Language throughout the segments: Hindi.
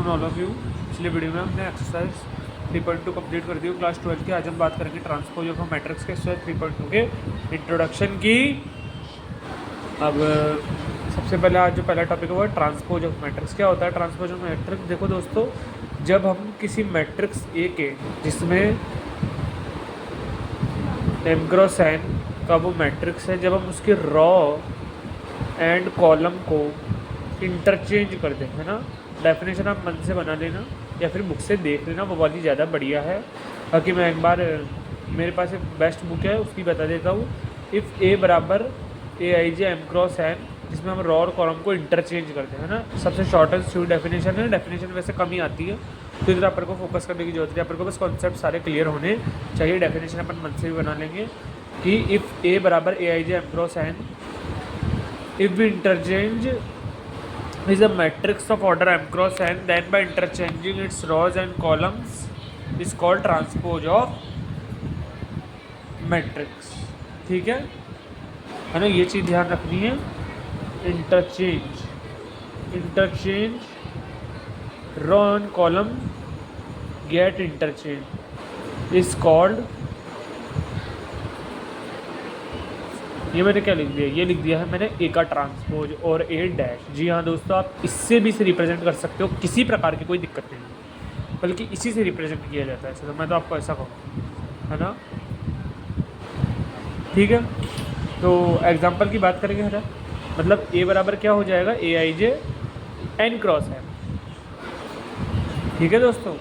Afternoon all of you. पिछले वीडियो में हमने एक्सरसाइज 3.2 कंप्लीट कर दी क्लास 12 की। आज हम बात करेंगे ट्रांसपोज ऑफ मैट्रिक्स के एक्सरसाइज 3.2 के इंट्रोडक्शन की। अब सबसे पहले आज जो पहला टॉपिक है वो है ट्रांसपोज ऑफ मैट्रिक्स। क्या होता है ट्रांसपोज ऑफ मैट्रिक्स? देखो दोस्तों, जब हम किसी मैट्रिक्स ए के जिसमें m क्रॉस n का वो मैट्रिक्स है, जब हम उसके रॉ एंड कॉलम को इंटरचेंज कर दें, है ना। डेफिनेशन आप मन से बना लेना या फिर बुक से देख लेना, वो वाली ज़्यादा बढ़िया है। बाकी मैं एक बार, मेरे पास एक बेस्ट बुक है उसकी बता देता हूँ। इफ़ ए बराबर AIJ m क्रॉस n, जिसमें हम रॉ और कॉलम को इंटरचेंज करते हैं ना। सबसे शॉर्ट एंड स्वीट डेफिनेशन है। डेफिनेशन वैसे कम ही आती है, तो इधर अपन को फोकस करने की जरूरत है। अपन को बस कॉन्सेप्ट सारे क्लियर होने चाहिए। डेफिनेशन अपन मन से भी बना लेंगे कि इफ़ ए बराबर AIJ m cross n, if we interchange is a matrix of order m cross n, then by interchanging its rows and columns is called transpose of matrix। ठीक है ना, ये चीज़ ध्यान रखनी है। Interchange row and column get interchange is called, ये मैंने क्या लिख दिया? ये लिख दिया है मैंने ए का ट्रांसपोज और ए डैश। जी हाँ दोस्तों, आप इससे भी से रिप्रेजेंट कर सकते हो, किसी प्रकार की कोई दिक्कत नहीं है, बल्कि इसी से रिप्रेजेंट किया जाता है। तो मैं तो आपको ऐसा कहूँ, है ना। ठीक है, तो एग्जांपल की बात करेंगे, है ना। मतलब ए बराबर क्या हो जाएगा? AIJ n क्रॉस है। ठीक है दोस्तों,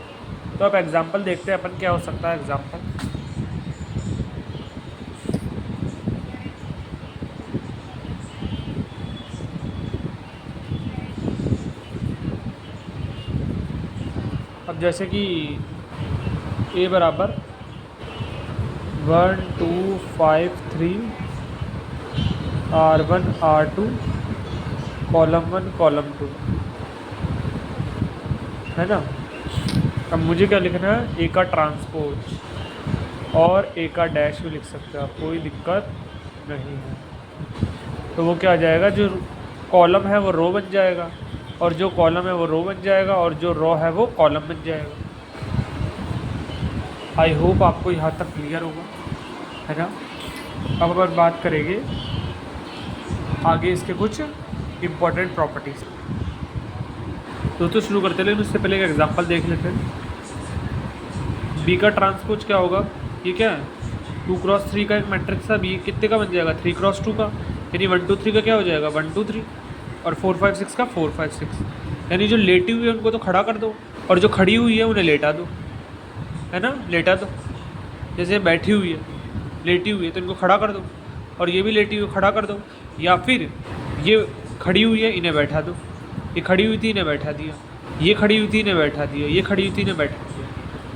तो आप एग्जाम्पल देखते हैं अपन क्या हो सकता है। एग्जाम्पल, अब जैसे कि ए बराबर 1 2 5 3 R1 R2 कॉलम 1 कॉलम 2, है ना। अब मुझे क्या लिखना है? ए का ट्रांसपोज और ए का डैश भी लिख सकते हो आप, कोई दिक्कत नहीं है। तो वो क्या आ जाएगा? जो कॉलम है वो रो बन जाएगा, और जो कॉलम है वो रो बन जाएगा, और जो रो है वो कॉलम बन जाएगा। आई होप आपको यहाँ तक क्लियर होगा, है ना। अब अपन बात करेंगे आगे इसके कुछ इम्पोर्टेंट प्रॉपर्टीज। दोस्तों शुरू करते, लेकिन उससे पहले एक एग्जांपल देख लेते हैं। बी का ट्रांसपोज क्या होगा? ये क्या है? 2 क्रॉस 3 का एक मैट्रिक्स है। बी कितने का बन जाएगा? 3 क्रॉस 2 का, यानी 1 2 3 का क्या हो जाएगा? 1 2 3, और 4 5 6 का 4 5 6। यानी जो लेटी हुई है उनको तो खड़ा कर दो, और जो खड़ी हुई है उन्हें लेटा दो, है ना। लेटा दो, जैसे बैठी हुई है, लेटी हुई है तो इनको खड़ा कर दो, और ये भी लेटी हुई खड़ा कर दो। या फिर ये खड़ी हुई है, इन्हें बैठा दो। ये खड़ी हुई थी, इन्हें बैठा दिया। ये खड़ी हुई थी, इन्हें बैठा दिया। ये खड़ी हुई थी, इन्हें बैठा दिया,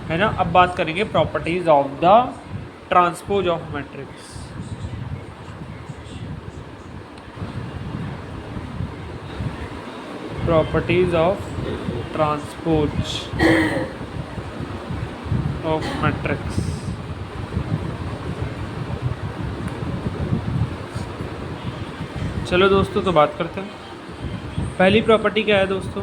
है ना। अब बात करेंगे properties of the transpose of matrix. Properties of transpose of matrix. चलो दोस्तों, तो बात करते हैं। पहली प्रॉपर्टी क्या है दोस्तों?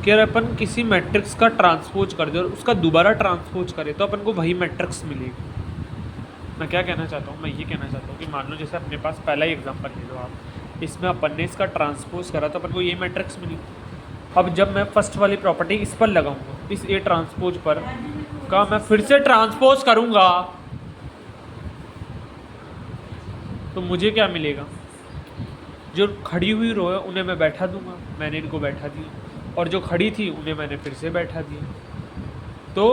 कि अगर अपन किसी मैट्रिक्स का ट्रांसपोज कर दे और उसका दोबारा ट्रांसपोज करे तो अपन को वही मैट्रिक्स मिलेगी। मैं क्या कहना चाहता हूँ? मैं ये कहना चाहता हूँ कि मान लो जैसे अपने पास पहला ही एग्जांपल ले लो आप, इसमें अपन ने इसका ट्रांसपोज करा तो अपन को ये मैट्रिक्स मिली। अब जब मैं फर्स्ट वाली प्रॉपर्टी इस पर लगाऊंगा, इस ए ट्रांसपोज पर का मैं फिर से ट्रांसपोज करूँगा, तो मुझे क्या मिलेगा? जो खड़ी हुई रो है उन्हें मैं बैठा दूंगा, मैंने इनको बैठा दिया, और जो खड़ी थी उन्हें मैंने फिर से बैठा दिया। तो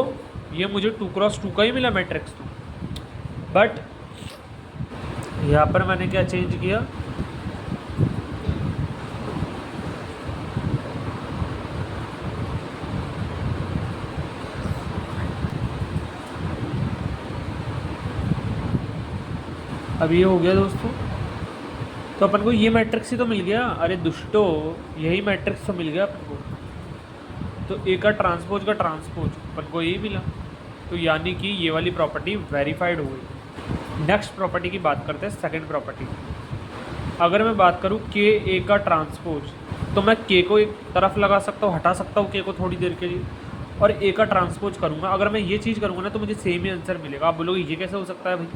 ये मुझे 2 क्रॉस 2 का ही मिला मैट्रिक्स। तो बट यहाँ पर मैंने क्या चेंज किया? अब ये हो गया दोस्तों, तो अपन को ये मैट्रिक्स ही तो मिल गया। अरे दुष्टो, यही मैट्रिक्स तो मिल गया अपन को। तो ए का ट्रांसपोज का ट्रांसपोज अपन को यही मिला, तो यानी कि ये वाली प्रॉपर्टी वेरीफाइड हो गई। नेक्स्ट प्रॉपर्टी की बात करते हैं, सेकंड प्रॉपर्टी। अगर मैं बात करूँ के ए का ट्रांसपोज तो मैं के को एक तरफ लगा सकता हूँ, हटा सकता हूँ के को थोड़ी देर के लिए, और ए का ट्रांसपोज करूँगा। अगर मैं ये चीज़ करूँगा ना तो मुझे सेम ही आंसर मिलेगा। आप बोलोगे ये कैसे हो सकता है भाई?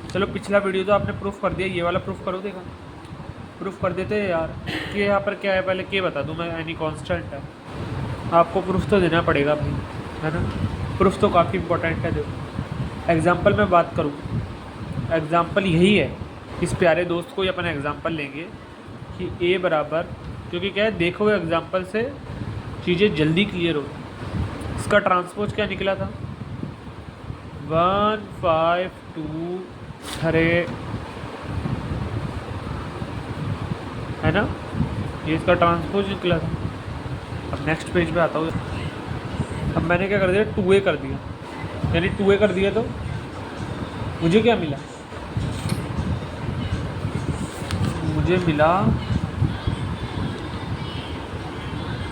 चलो पिछला वीडियो तो आपने प्रूफ कर दिया, ये वाला प्रूफ करो, देखा प्रूफ कर देते हैं यार कि यहाँ पर क्या है। पहले के बता दूँ मैं, एनी कांस्टेंट है, आपको प्रूफ तो देना पड़ेगा भाई, है ना। प्रूफ तो काफ़ी इंपॉर्टेंट है। देखो एग्जाम्पल में बात करूँ, एग्ज़ाम्पल यही है, इस प्यारे दोस्त को ही अपन एग्ज़ाम्पल लेंगे कि ए बराबर, क्योंकि क्या है देखो एग्ज़ाम्पल से चीज़ें जल्दी क्लियर होती। इसका ट्रांसपोज क्या निकला था? 1 5 2 3, है ना, ये इसका ट्रांसपोज निकला था। अब नेक्स्ट पेज पे आता हूँ। अब मैंने क्या कर दिया, 2a कर दिया, यानी 2a कर दिया तो मुझे क्या मिला? मुझे मिला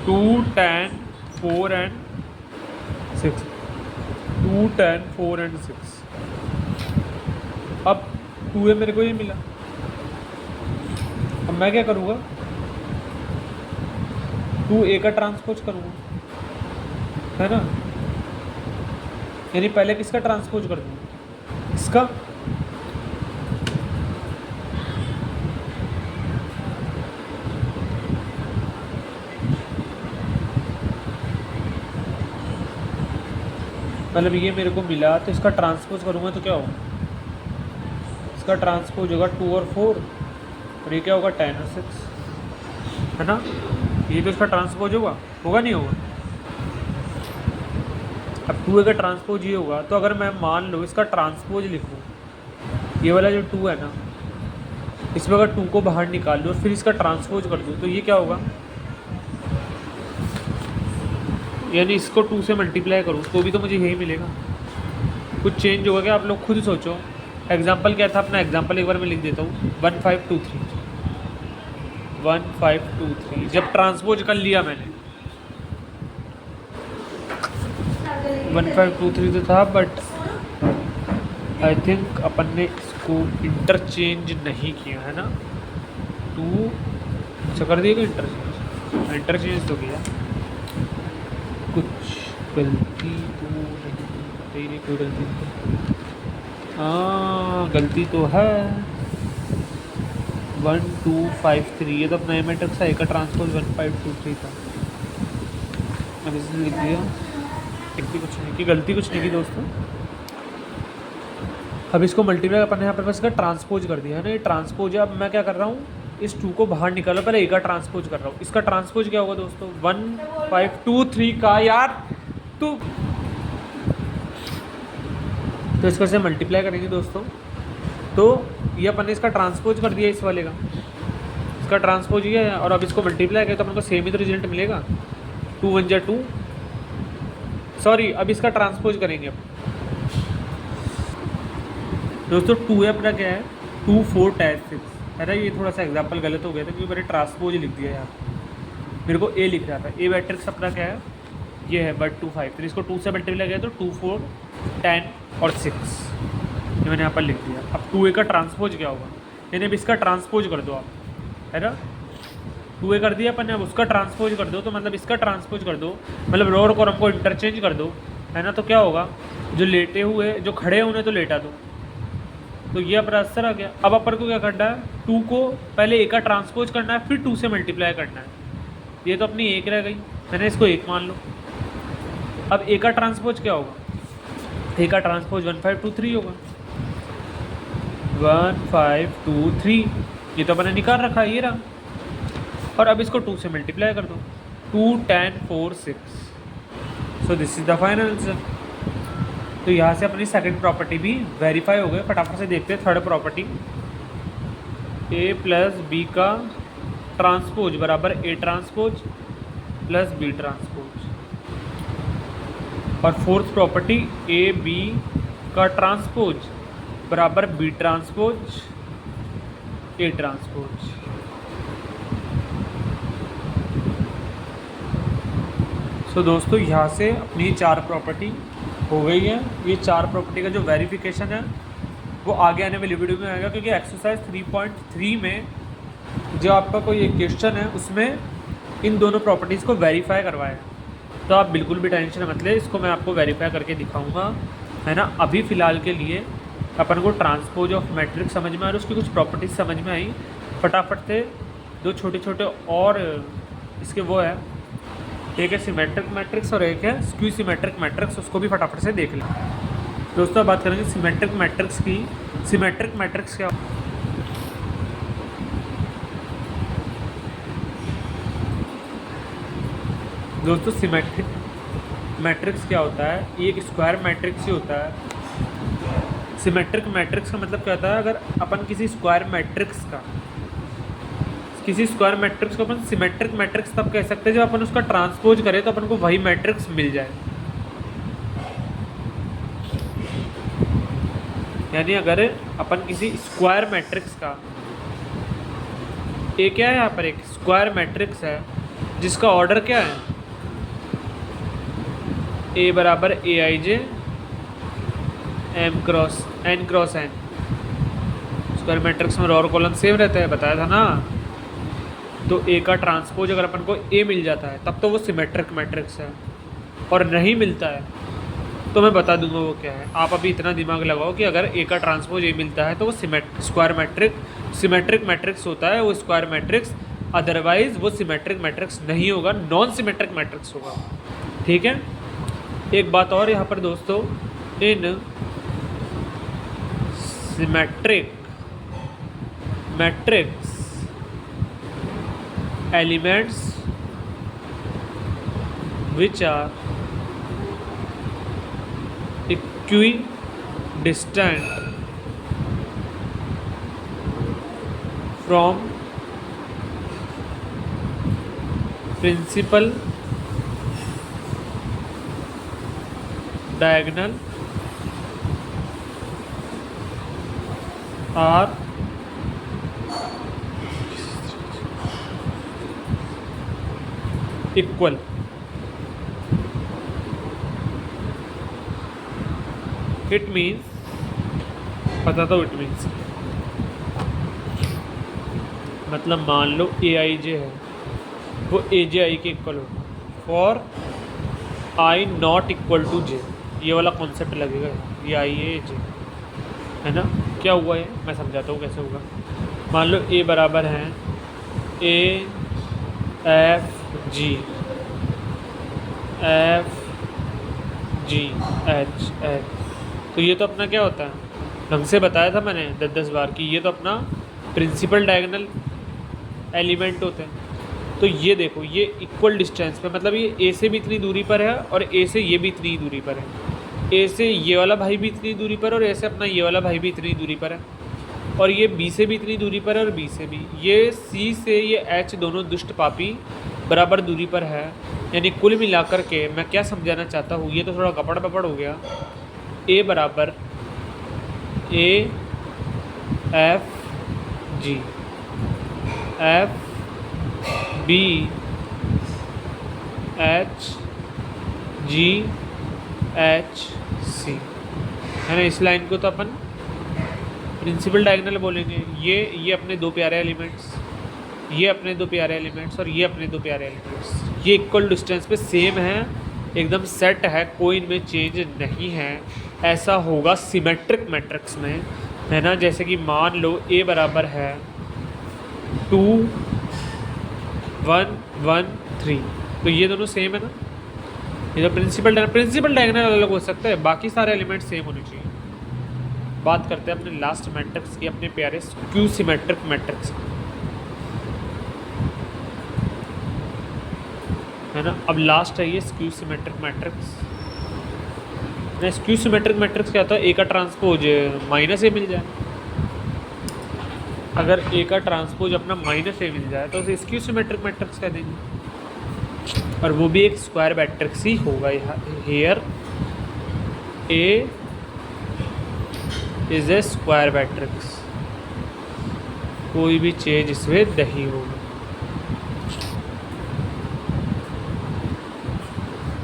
2 10 4 एंड 6, 2 10 4 एंड 6। अब 2a मेरे को ये मिला। अब मैं क्या करूँगा, 2a का ट्रांसपोज करूँगा, है ना, यानी पहले किसका ट्रांसपोज कर दूँगा? इसका। मतलब ये मेरे को मिला तो इसका ट्रांसपोज करूँगा तो क्या होगा? इसका ट्रांसपोज होगा 2 और 4, और ये क्या होगा 10 और 6, है ना। ये तो इसका ट्रांसपोज होगा नहीं होगा? अब 2a का ट्रांसपोज ये होगा, तो अगर मैं मान लो इसका ट्रांसपोज लिखूँ, ये वाला जो 2 है ना, इसमें अगर 2 को बाहर निकाल लो और फिर इसका ट्रांसपोज कर दूँ तो ये क्या होगा? यानी इसको 2 से मल्टीप्लाई करूँ तो भी तो मुझे यही मिलेगा। कुछ चेंज होगा क्या? आप लोग खुद सोचो। एग्जाम्पल क्या था अपना? एग्जाम्पल एक बार मैं लिख देता हूँ, 1 5 2 3, 1 5 2 3। जब ट्रांसपोज कर लिया मैंने, 1 5 2 3 तो था, बट आई थिंक अपन ने इसको इंटरचेंज नहीं किया, है ना। 2 अच्छा कर दिया इंटरचेंज, इंटरचेंज तो किया। कुछ गलती तो नहीं, कोई गलती नहीं। हाँ गलती तो है। 1 2 5 3, ये तो अपना ए मैट्रिक्स है, का ट्रांसपोज 1 5 2 3 था। अब इसने लिख दिया, गलती कुछ नहीं की, गलती कुछ नहीं की दोस्तों। अब इसको मल्टीप्लाई अपन यहाँ पर बस इसका ट्रांसपोज कर दिया है ना, ये ट्रांसपोज है। अब मैं क्या कर रहा हूँ, इस 2 को बाहर निकालो, पहले ए का ट्रांसपोज कर रहा हूँ। इसका ट्रांसपोज क्या होगा दोस्तों? 1 5 2 3 का यार तो इसको से मल्टीप्लाई करेंगे दोस्तों, तो ये अपन ने इसका ट्रांसपोज कर दिया इस वाले का, इसका ट्रांसपोज ये है। और अब इसको मल्टीप्लाई करें तो अपन को सेम ही तो रिजल्ट मिलेगा, 2 1 जा 2, सॉरी अब इसका ट्रांसपोज करेंगे अब दोस्तों। 2 है अपना क्या है, 2 4 10 6, है ना। ये थोड़ा सा एग्जाम्पल गलत हो गया था क्योंकि मैंने ट्रांसपोज लिख दिया यार, मेरे को ए लिख रहा था। ए मैट्रिक्स अपना क्या है, ये है, बट 2 5 3, इसको 2 से मल्टीप्लाई किया तो 2 4 10 और 6, ये मैंने यहाँ पर लिख दिया। अब 2a का ट्रांसपोज क्या होगा, यानी अब इसका ट्रांसपोज कर दो आप, है ना। 2a कर दिया अपन ने, अब उसका ट्रांसपोज कर दो, तो मतलब इसका ट्रांसपोज कर दो, मतलब रो और कॉलम को इंटरचेंज कर दो, है ना। तो क्या होगा, जो लेटे हुए जो खड़े हैं उन्हें तो लेटा दो, तो ये अपना आंसर आ गया। अब अपन को क्या करना है, 2 को पहले a का ट्रांसपोज करना है, फिर 2 से मल्टीप्लाई करना है। ये तो अपनी 1 रह गई, मैंने इसको 1 मान लो। अब a का ट्रांसपोज क्या होगा, a का ट्रांसपोज 1 5 2 3 होगा, 1 5 2 3, ये तो मैंने निकाल रखा है, ये रहा। और अब इसको 2 से मल्टीप्लाई कर दो, 2 10 4 6, so this is the final answer. तो यहाँ से अपनी सेकंड प्रॉपर्टी भी वेरीफाई हो गए। फटाफट से देखते हैं third property, a plus B का ट्रांसपोज बराबर a transpose plus b transpose. और फोर्थ प्रॉपर्टी ए बी का ट्रांसपोज बराबर B transpose A transpose. So दोस्तों यहाँ से अपनी 4 प्रॉपर्टी हो गई है। ये 4 प्रॉपर्टी का जो वेरिफिकेशन है वो आगे आने वाली वीडियो में आएगा, क्योंकि एक्सरसाइज 3.3 में जो आपका कोई एक क्वेश्चन है उसमें इन दोनों प्रॉपर्टीज़ को वेरीफाई करवाया, तो आप बिल्कुल भी टेंशन मत ले, इसको मैं आपको वेरीफाई करके दिखाऊंगा, है ना। अभी फ़िलहाल के लिए अपन को ट्रांसपोज ऑफ मैट्रिक्स समझ में आ रही, उसकी कुछ प्रॉपर्टीज़ समझ में आई। फटाफट से दो छोटे छोटे और इसके वो है, एक है सिमेट्रिक मैट्रिक्स और एक है स्क्यू सिमेट्रिक मैट्रिक्स, उसको भी फटाफट से देख लें। दोस्तों बात करेंगे सिमेट्रिक मैट्रिक्स की। सिमेट्रिक मैट्रिक्स क्या, दोस्तों सिमेट्रिक मैट्रिक्स क्या होता है, ये एक स्क्वायर मैट्रिक्स ही होता है। सिमेट्रिक मैट्रिक्स का मतलब क्या होता है, अगर अपन किसी स्क्वायर मैट्रिक्स को अपन सिमेट्रिक मैट्रिक्स तब कह सकते हैं जब अपन उसका ट्रांसपोज करें तो अपन को वही मैट्रिक्स मिल जाए। यानी अगर अपन किसी स्क्वायर मैट्रिक्स का, ये क्या है यहाँ पर, एक स्क्वायर मैट्रिक्स है जिसका ऑर्डर क्या है, ए बराबर A I J M cross N cross N. Square matrix में रो और कॉलम सेम रहता है, बताया था ना। तो ए का ट्रांसपोज अगर अपन को ए मिल जाता है तब तो वो सिमेट्रिक मैट्रिक्स है, और नहीं मिलता है तो मैं बता दूंगा वो क्या है। आप अभी इतना दिमाग लगाओ कि अगर ए का ट्रांसपोज ए मिलता है तो वो सिमेट्रिक मैट्रिक्स होता है, वो स्क्वायर मैट्रिक्स, अदरवाइज वो सिमेट्रिक मैट्रिक्स नहीं होगा, नॉन सिमेट्रिक मैट्रिक्स होगा। ठीक है। एक बात और यहाँ पर दोस्तों, in symmetric matrix elements which are equidistant from principal diagonal are equal। It means, पता तो इट मीन्स मतलब मान लो ए आई जे है वो ए जे आई के इक्वल होगा for I not equal to J. ये वाला कॉन्सेप्ट लगेगा, ये आई ए जे है ना। क्या हुआ है मैं समझाता हूँ कैसे होगा। मान लो ए बराबर है ए एफ जी एच एच। तो ये तो अपना क्या होता है, ढंग से बताया था मैंने 10 बार कि ये तो अपना प्रिंसिपल डायगोनल एलिमेंट होते हैं। तो ये देखो, ये इक्वल डिस्टेंस पे, मतलब ये ए से भी इतनी दूरी पर है और ए से ये भी इतनी दूरी पर है। ए से ये वाला भाई भी इतनी दूरी पर और ए से अपना ये वाला भाई भी इतनी दूरी पर है, और ये बी से भी इतनी दूरी पर है और बी से भी। ये सी से ये एच दोनों दुष्ट पापी बराबर दूरी पर है। यानी कुल मिलाकर के मैं क्या समझाना चाहता हूँ, ये तो थोड़ा कपड़ पपड़ हो गया। ए बराबर A F G F B H G H C है ना। इस लाइन को तो अपन प्रिंसिपल डायगोनल बोलेंगे। ये अपने दो प्यारे एलिमेंट्स, ये अपने दो प्यारे एलिमेंट्स और ये अपने दो प्यारे एलिमेंट्स, ये इक्वल डिस्टेंस पे सेम है, एकदम सेट है, कोई इनमें चेंज नहीं है। ऐसा होगा सिमेट्रिक मैट्रिक्स में, है ना। जैसे कि मान लो ए बराबर है 2 1 1 3, तो ये दोनों सेम है ना। ये तो प्रिंसिपल डायगोनल अलग हो सकता है, बाकी सारे एलिमेंट सेम होने चाहिए। बात करते हैं अपने लास्ट मैट्रिक्स की, अपने प्यारे स्क्यू सिमेट्रिक मैट्रिक्स, है ना। अब लास्ट है ये skew symmetric matrix. Skew symmetric matrix क्या होता है, ए का ट्रांसपोज माइनस ए मिल जाए। अगर ए का ट्रांसपोज अपना माइनस ए मिल जाए तो उसे स्क्यू सिमेट्रिक मैट्रिक्स कह देंगे, और वो भी एक स्क्वायर मैट्रिक्स ही होगा। Here A is a square matrix, कोई भी चेंज इसमें नहीं होगा।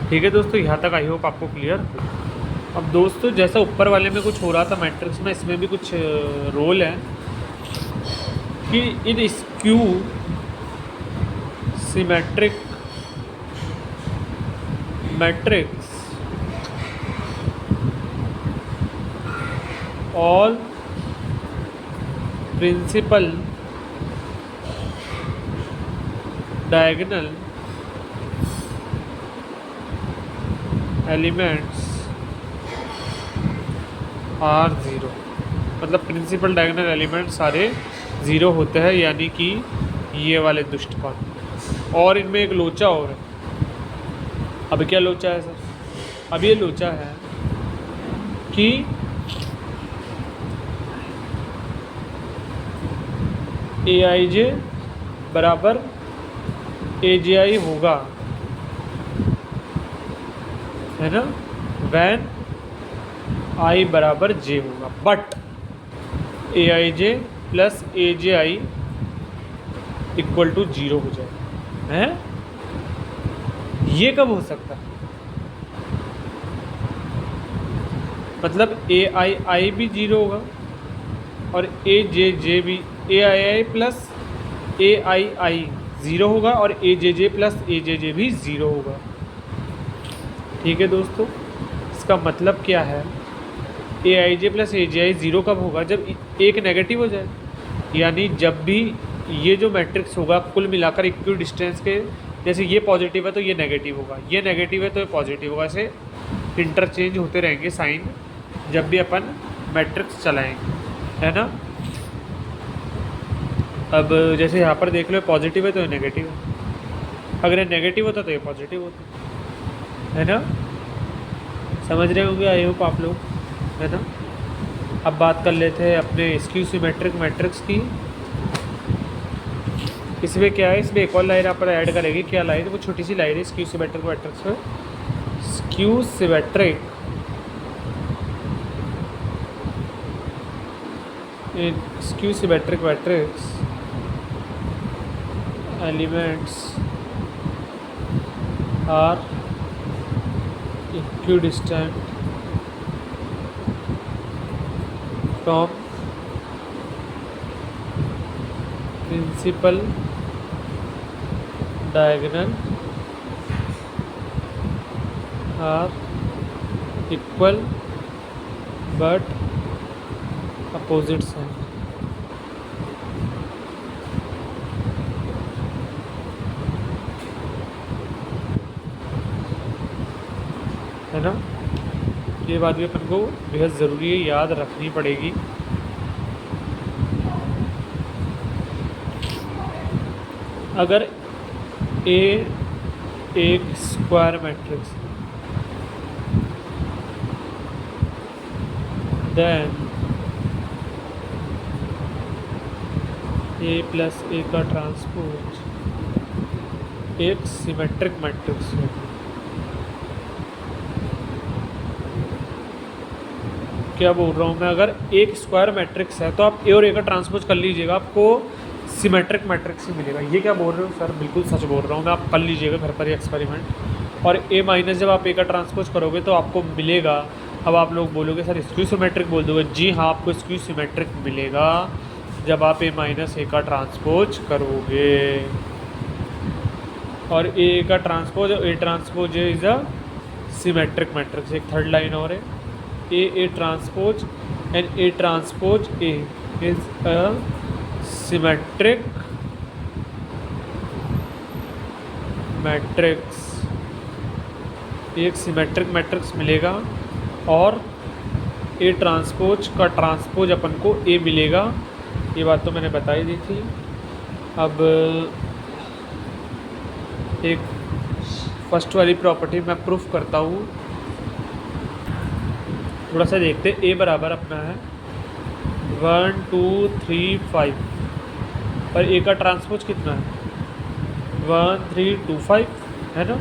ठीक है दोस्तों, यहाँ तक आई होप आपको क्लियर। अब दोस्तों जैसा ऊपर वाले में कुछ हो रहा था मैट्रिक्स में, इसमें भी कुछ रोल है। कि in skew symmetric matrix all principal diagonal elements are zero. मतलब प्रिंसिपल डायगोनल एलिमेंट सारे ज़ीरो होते हैं, यानी कि ये वाले दृष्टिकोण। और इनमें एक लोचा और है। अब क्या लोचा है सर? अब ये लोचा है कि ए आई जे बराबर ए जे आई होगा, है ना, वैन आई बराबर जे होगा। But A I J plus A J I equal to zero हो जाए, है? ये कब हो सकता है? मतलब ए आई भी जीरो होगा और ए जे भी, ए आई प्लस ए आई ज़ीरो होगा और ए जे प्लस ए जे भी ज़ीरो होगा। ठीक है दोस्तों, इसका मतलब क्या है? ए I J plus A J I zero कब होगा? जब एक नेगेटिव हो जाए, यानी जब भी ये जो मैट्रिक्स होगा कुल मिलाकर इक्वल डिस्टेंस के, जैसे ये पॉजिटिव है तो ये नेगेटिव होगा, ये नेगेटिव है तो ये पॉजिटिव होगा, ऐसे इंटरचेंज होते रहेंगे साइन जब भी अपन मैट्रिक्स चलाएंगे, है ना। अब जैसे यहाँ पर देख लो, पॉजिटिव है तो ये नेगेटिव है, अगर ये नेगेटिव होता तो ये पॉजिटिव होता, है ना। समझ रहे होंगे आई होप आप लोग, है ना। अब बात कर लेते हैं अपने स्क्यू सिमेट्रिक मैट्रिक्स की। इसमें क्या है, इसमें एक और लाइन आप ऐड करेंगे। क्या लाइन? वो छोटी सी लाइन है स्क्यू सिमेट्रिक मैट्रिक्स में। Skew symmetric in skew symmetric matrix elements are equidistant from principal diagonal are equal but opposites हैं। है ना, ये बात भी अपन को बेहद ज़रूरी है, याद रखनी पड़ेगी। अगर ए एक स्क्वायर मैट्रिक्स देन ए प्लस ए का ट्रांसपोज एक सिमेट्रिक मैट्रिक्स है। क्या बोल रहा हूँ मैं? अगर एक स्क्वायर मैट्रिक्स है तो आप ए और ए का ट्रांसपोज कर लीजिएगा, आपको सिमेट्रिक मैट्रिक्स ही मिलेगा। ये क्या बोल रहे हो सर? बिल्कुल सच बोल रहा हूँ मैं, आप कर लीजिएगा घर पर ही एक्सपेरिमेंट। और ए माइनस जब आप ए का ट्रांसपोज करोगे तो आपको मिलेगा। अब आप लोग बोलोगे सर स्क्यू सिमेट्रिक बोल दोगे। जी हाँ, आपको स्क्यू सिमेट्रिक मिलेगा जब आप ए माइनस ए का ट्रांसपोज करोगे। और ए का transpose, A transpose is a symmetric matrix. एक थर्ड लाइन और है, A transpose and A transpose A is a symmetric matrix. एक सिमेट्रिक मैट्रिक्स मिलेगा और ए ट्रांसपोज का ट्रांसपोज अपन को ए मिलेगा। ये बात तो मैंने बता ही दी थी। अब एक फर्स्ट वाली प्रॉपर्टी मैं प्रूफ करता हूँ, थोड़ा सा देखते। ए बराबर अपना है 1 2 3 5 और ए का ट्रांसपोज कितना है 1 3 2 5, है ना।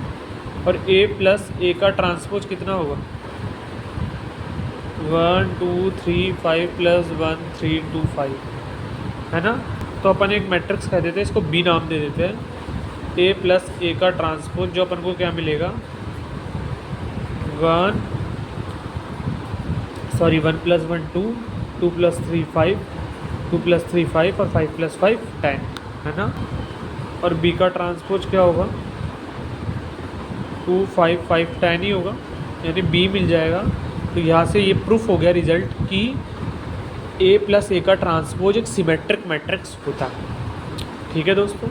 और ए प्लस ए का ट्रांसपोज कितना होगा 1 2 3 5 प्लस 1 3 2 5, है ना। तो अपन एक मैट्रिक्स कह देते हैं, इसको बी नाम दे देते हैं। ए प्लस ए का ट्रांसपोज जो अपन को क्या मिलेगा 1 प्लस 1 2, 2 प्लस 3 5, 2 + 3 5 और 5 + 5 10, है ना। और बी का ट्रांसपोज क्या होगा, 2 5 5 10 ही होगा, यानी बी मिल जाएगा। तो यहाँ से ये प्रूफ हो गया रिजल्ट कि ए प्लस ए का ट्रांसपोज एक सिमेट्रिक मैट्रिक्स होता है। ठीक है दोस्तों,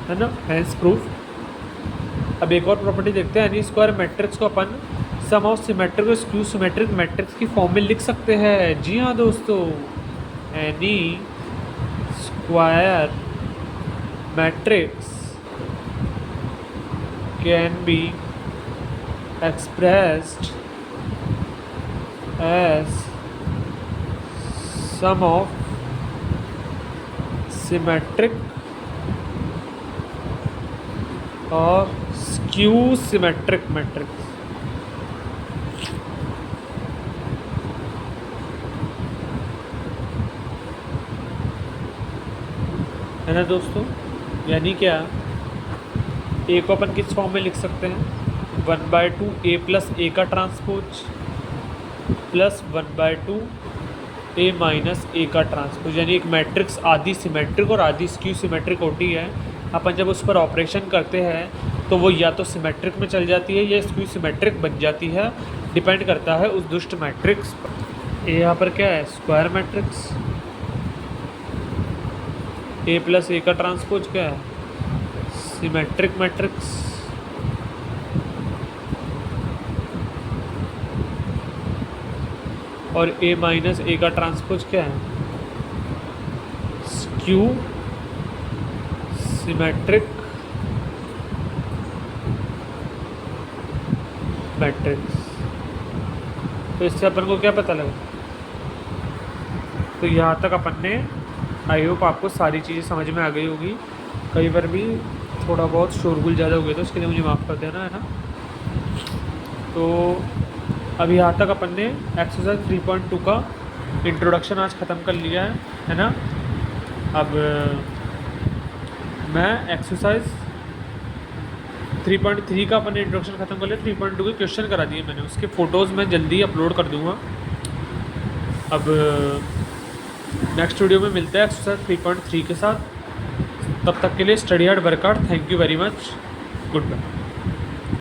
है ना, हेंस प्रूफ। अब एक और प्रॉपर्टी देखते हैं, एनी स्क्वायर मैट्रिक्स को अपन सम ऑफ सिमेट्रिक और स्क्यू सिमेट्रिक मैट्रिक्स की फॉर्म में लिख सकते हैं। जी हाँ दोस्तों, N E square matrix can be expressed as sum of symmetric और skew symmetric matrix। है ना दोस्तों, यानी क्या, ए को अपन किस फॉर्म में लिख सकते हैं, 1/2 ए प्लस ए का ट्रांसपोज प्लस 1/2 ए माइनस ए का ट्रांसपोज, यानी एक मैट्रिक्स आधी सिमेट्रिक और आधी स्क्यू सिमेट्रिक होती है। अपन जब उस पर ऑपरेशन करते हैं तो वो या तो सिमेट्रिक में चल जाती है या स्क्यू सिमेट्रिक बन जाती है, डिपेंड करता है उस दुष्ट मैट्रिक्स पर। ए यहाँ पर क्या है, स्क्वायर मैट्रिक्स, ए प्लस ए का ट्रांसपोज क्या है, सिमेट्रिक मैट्रिक्स, और ए माइनस ए का ट्रांसपोज क्या है, स्क्यू सिमेट्रिक मैट्रिक्स। तो इससे अपन को क्या पता लगा, तो यहाँ तक अपन ने, आई होप आपको सारी चीज़ें समझ में आ गई होगी। कई बार भी थोड़ा बहुत शोरगुल ज़्यादा हो गया तो उसके लिए मुझे माफ़ कर देना, है ना। तो अभी यहाँ तक अपन ने एक्सरसाइज 3.2 का इंट्रोडक्शन आज ख़त्म कर लिया है ना। अब मैं एक्सरसाइज 3.3 का अपन ने इंट्रोडक्शन ख़त्म कर लिया, 3.2 के क्वेश्चन करा दिए मैंने, उसके फ़ोटोज़ मैं जल्दी अपलोड कर दूँगा। अब नेक्स्ट वीडियो में मिलते हैं एक्सरसाइज 3.3 के साथ। तब तक के लिए study hard, work hard. Thank you very much, good bye.